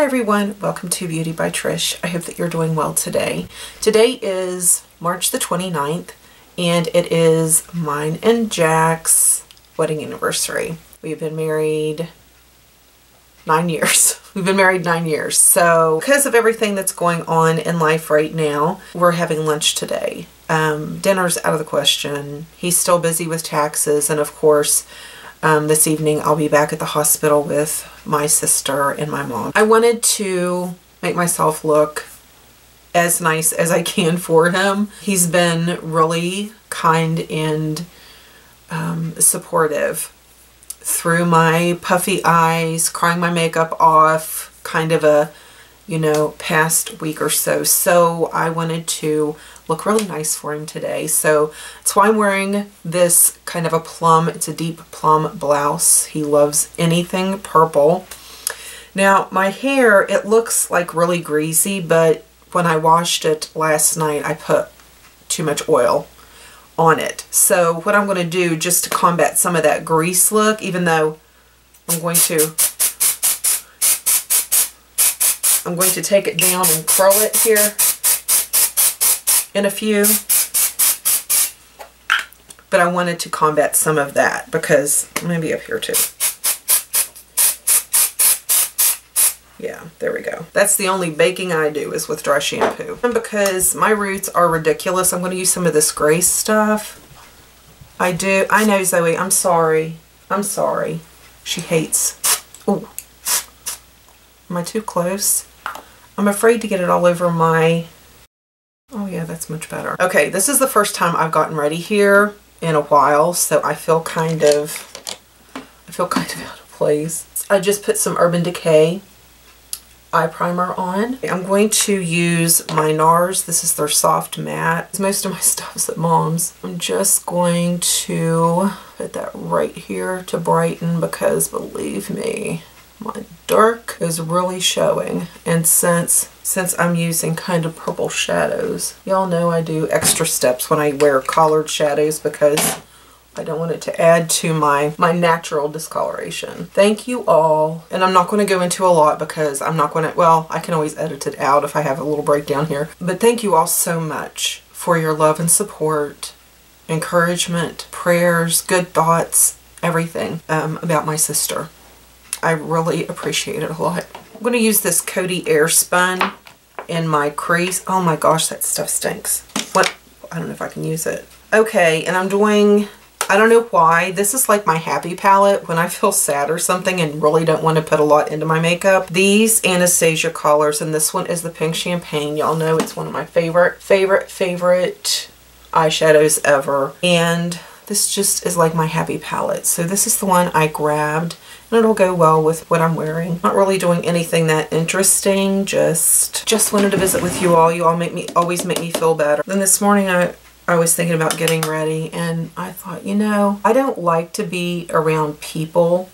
Hi everyone, welcome to Beauty by Trish. I hope that you're doing well today. Today is March the 29th and it is mine and Jack's wedding anniversary. We've been married 9 years. We've been married 9 years. So because of everything that's going on in life right now, we're having lunch today. Dinner's out of the question. He's still busy with taxes, and of course this evening I'll be back at the hospital with my sister and my mom. I wanted to make myself look as nice as I can for him. He's been really kind and supportive through my puffy eyes, crying my makeup off, kind of a, you know, past week or so. So I wanted to look really nice for him today. So that's why I'm wearing this kind of a plum, it's a deep plum blouse. He loves anything purple. Now my hair, it looks like really greasy, but when I washed it last night, I put too much oil on it. So what I'm going to do just to combat some of that grease look, even though I'm going to take it down and curl it here in a few, but I wanted to combat some of that because maybe up here too. Yeah, there we go. That's the only baking I do is with dry shampoo. And because my roots are ridiculous, I'm going to use some of this gray stuff. I know, Zoe, I'm sorry. I'm sorry. She hates. Oh, am I too close? I'm afraid to get it all over my... Oh yeah, that's much better. Okay, this is the first time I've gotten ready here in a while, so I feel kind of out of place. I just put some Urban Decay eye primer on. I'm going to use my NARS. This is their soft matte. Most of my stuff's at Mom's. I'm just going to put that right here to brighten because believe me, my dark is really showing. And since I'm using kind of purple shadows, y'all know I do extra steps when I wear collared shadows because I don't want it to add to my natural discoloration. Thank you all. And I'm not going to go into a lot because I'm not going to, well, I can always edit it out if I have a little breakdown here. But thank you all so much for your love and support, encouragement, prayers, good thoughts, everything about my sister. I really appreciate it a lot. I'm going to use this Coty Airspun in my crease. Oh my gosh, that stuff stinks. What? I don't know if I can use it. Okay, and I'm doing... I don't know why. This is like my happy palette when I feel sad or something and really don't want to put a lot into my makeup. These Anastasia colors, and this one is the Pink Champagne. Y'all know it's one of my favorite eyeshadows ever. And this just is like my happy palette. So this is the one I grabbed and it'll go well with what I'm wearing. Not really doing anything that interesting. Just wanted to visit with you all. You all always make me feel better. Then this morning I was thinking about getting ready and I thought, you know, I don't like to be around people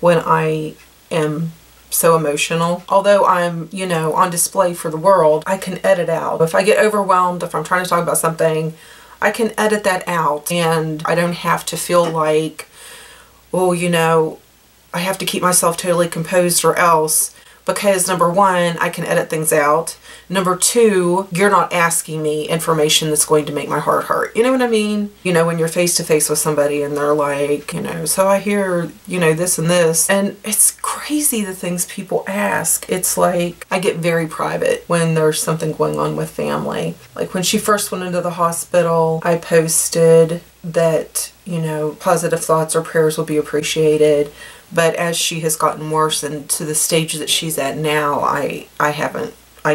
when I am so emotional. Although I'm, you know, on display for the world, I can edit out. If I get overwhelmed, if I'm trying to talk about something, I can edit that out and I don't have to feel like, oh, you know, I have to keep myself totally composed or else. Because number one, I can edit things out. Number two, you're not asking me information that's going to make my heart hurt. You know what I mean? You know, when you're face to face with somebody and they're like, you know, so I hear, you know, this and this. And it's crazy the things people ask. It's like, I get very private when there's something going on with family. Like when she first went into the hospital, I posted that, you know, positive thoughts or prayers will be appreciated. But as she has gotten worse and to the stage that she's at now, I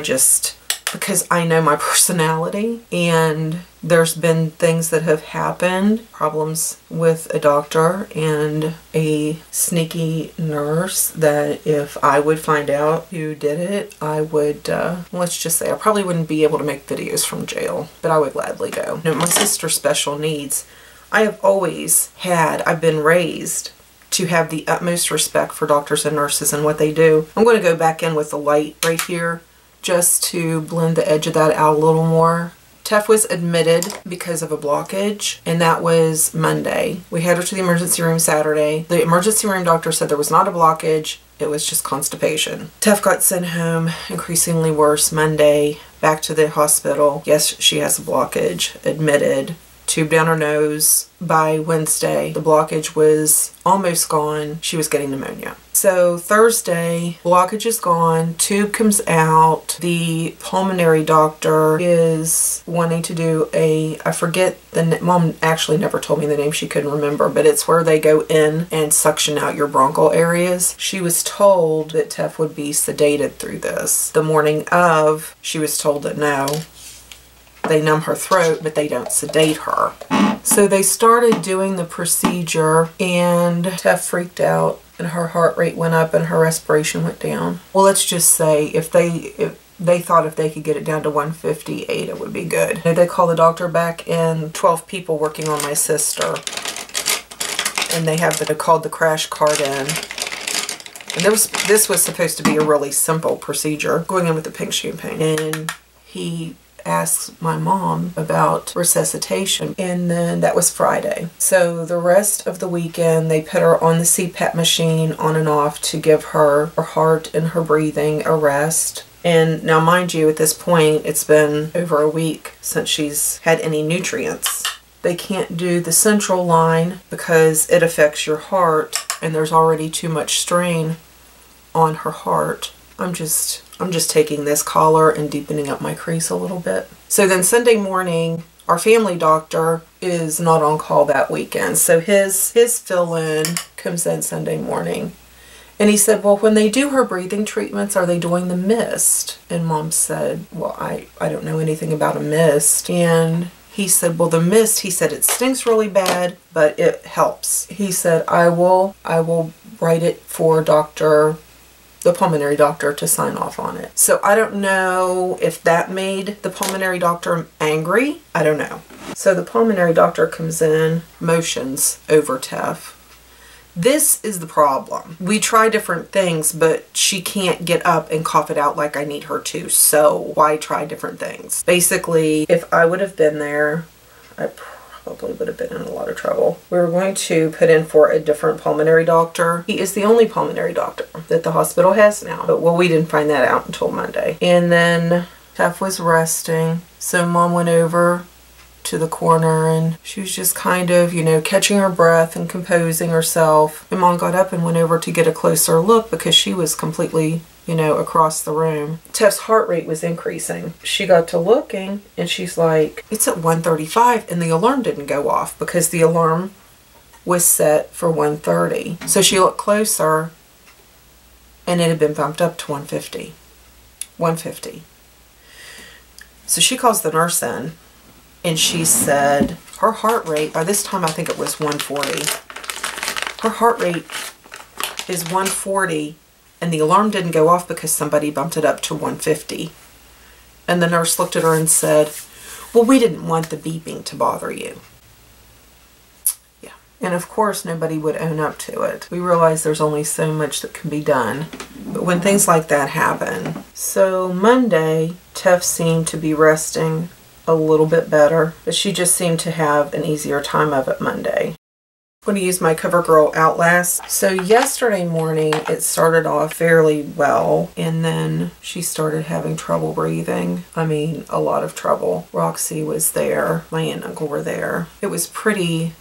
just, because I know my personality and there's been things that have happened, problems with a doctor and a sneaky nurse that if I would find out who did it, I would, let's just say I probably wouldn't be able to make videos from jail, but I would gladly go. You know, my sister's special needs. I've been raised to have the utmost respect for doctors and nurses and what they do. I'm going to go back in with the light right here just to blend the edge of that out a little more. Tef was admitted because of a blockage, and that was Monday. We had her to the emergency room Saturday. The emergency room doctor said there was not a blockage. It was just constipation. Tef got sent home, increasingly worse Monday, back to the hospital. Yes, she has a blockage, admitted. Tube down her nose. By Wednesday, the blockage was almost gone. She was getting pneumonia. So Thursday, blockage is gone, tube comes out. The pulmonary doctor is wanting to do I forget Mom actually never told me the name, she couldn't remember, but it's where they go in and suction out your bronchial areas. She was told that Tef would be sedated through this. The morning of, she was told that no. They numb her throat, but they don't sedate her. So they started doing the procedure and Tef freaked out and her heart rate went up and her respiration went down. Well, let's just say if they thought if they could get it down to 158, it would be good. They called the doctor back in, 12 people working on my sister. And they called the crash cart in. And this was supposed to be a really simple procedure, going in with the pink champagne. And he asked my mom about resuscitation, and then that was Friday. So the rest of the weekend they put her on the CPAP machine on and off to give her heart and her breathing a rest. And now mind you, at this point it's been over a week since she's had any nutrients. They can't do the central line because it affects your heart and there's already too much strain on her heart. I'm just taking this collar and deepening up my crease a little bit. So then Sunday morning, our family doctor is not on call that weekend. So his fill-in comes in Sunday morning. And he said, well, when they do her breathing treatments, are they doing the mist? And Mom said, well, I don't know anything about a mist. And he said, well, the mist, he said, it stinks really bad, but it helps. He said, I will write it for the pulmonary doctor to sign off on it. So I don't know if that made the pulmonary doctor angry. I don't know. So the pulmonary doctor comes in, motions over Tef. This is the problem. We try different things, but she can't get up and cough it out like I need her to. So why try different things? Basically, if I would have been there, I probably would have been in a lot of trouble. We were going to put in for a different pulmonary doctor. He is the only pulmonary doctor that the hospital has now. But well, we didn't find that out until Monday. And then Tef was resting. So Mom went over to the corner and she was just kind of, you know, catching her breath and composing herself. And Mom got up and went over to get a closer look because she was completely, you know, across the room. Tef's heart rate was increasing. She got to looking and she's like, it's at 135, and the alarm didn't go off because the alarm was set for 130. So she looked closer and it had been bumped up to 150. 150. So she calls the nurse in and she said her heart rate, by this time I think it was 140. Her heart rate is 140. And the alarm didn't go off because somebody bumped it up to 150. And the nurse looked at her and said, well, we didn't want the beeping to bother you. Yeah. And of course, nobody would own up to it. We realize there's only so much that can be done. But when things like that happen. So Monday, Tef seemed to be resting a little bit better. But she just seemed to have an easier time of it Monday. I'm going to use my CoverGirl Outlast. So yesterday morning it started off fairly well and then she started having trouble breathing. I mean, a lot of trouble. Roxy was there. My aunt and uncle were there. It was pretty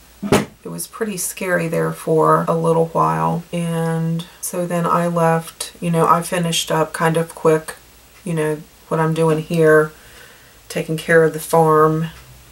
scary there for a little while. And so then I left, you know, I finished up kind of quick, you know, what I'm doing here, taking care of the farm.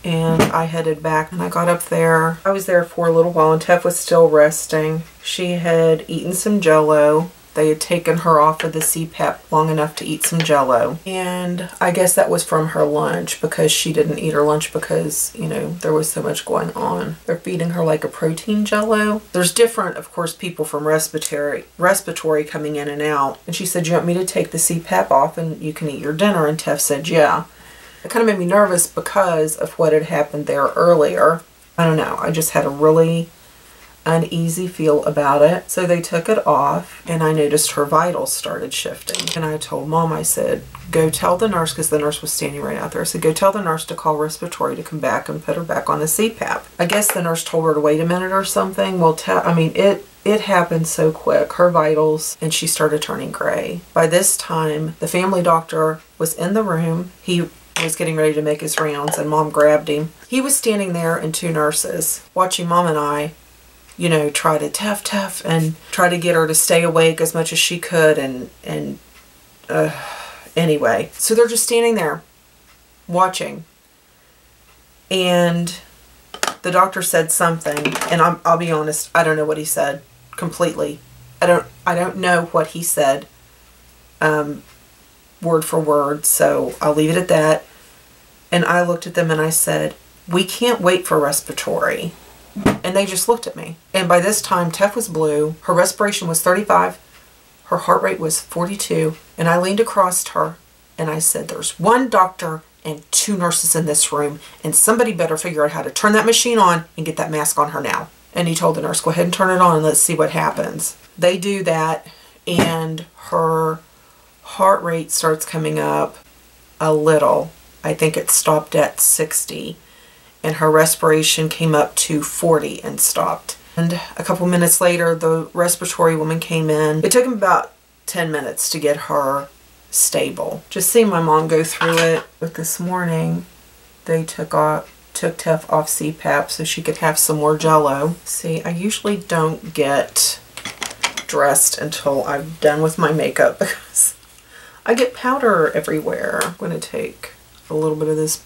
And I headed back and I got up there. I was there for a little while and Tef was still resting. She had eaten some Jell-O. They had taken her off of the CPAP long enough to eat some Jell-O. And I guess that was from her lunch because she didn't eat her lunch because, you know, there was so much going on. They're feeding her like a protein Jell-O. There's different, of course, people from respiratory coming in and out. And she said, you want me to take the CPAP off and you can eat your dinner? And Tef said, yeah. It kind of made me nervous because of what had happened there earlier. I don't know. I just had a really uneasy feel about it. So they took it off and I noticed her vitals started shifting. And I told Mom, I said, go tell the nurse, because the nurse was standing right out there. I said, go tell the nurse to call respiratory to come back and put her back on the CPAP. I guess the nurse told her to wait a minute or something. Well, It happened so quick, her vitals, and she started turning gray. By this time, the family doctor was in the room. He was getting ready to make his rounds and Mom grabbed him. He was standing there and 2 nurses watching Mom and I, you know, try to tough and try to get her to stay awake as much as she could anyway. So they're just standing there watching. And the doctor said something, and I'll be honest, I don't know what he said completely. I don't know what he said word for word, so I'll leave it at that. And I looked at them and I said, "We can't wait for respiratory." And they just looked at me. And by this time, Tef was blue, her respiration was 35, her heart rate was 42, and I leaned across her and I said, "There's 1 doctor and 2 nurses in this room, and somebody better figure out how to turn that machine on and get that mask on her now." And he told the nurse, "Go ahead and turn it on and let's see what happens." They do that, and her heart rate starts coming up a little. I think it stopped at 60, and her respiration came up to 40 and stopped. And a couple minutes later, the respiratory woman came in. It took him about 10 minutes to get her stable. Just seeing my mom go through it. But this morning, they took Tef off CPAP so she could have some more Jello. See, I usually don't get dressed until I'm done with my makeup because I get powder everywhere. I'm going to take a little bit of this,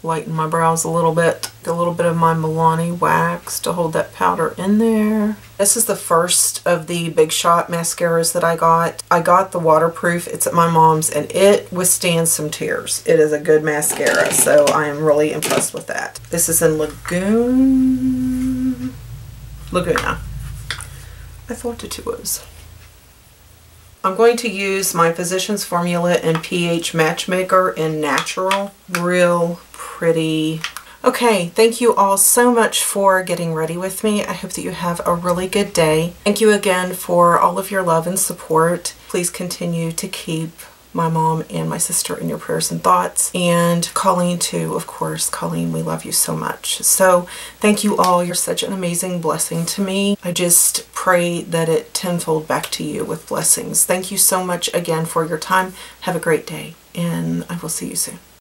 lighten my brows a little bit of my Milani wax to hold that powder in there. This is the first of the Big Shot mascaras that I got. I got the waterproof. It's at my mom's and it withstands some tears. It is a good mascara, so I am really impressed with that. This is in Laguna. I thought it was. I'm going to use my Physicians Formula and pH Matchmaker in Natural. Real pretty. Okay, thank you all so much for getting ready with me. I hope that you have a really good day. Thank you again for all of your love and support. Please continue to keep my mom and my sister in your prayers and thoughts. And Colleen too, of course. Colleen, we love you so much. So thank you all. You're such an amazing blessing to me. I just pray that it tenfold back to you with blessings. Thank you so much again for your time. Have a great day, and I will see you soon.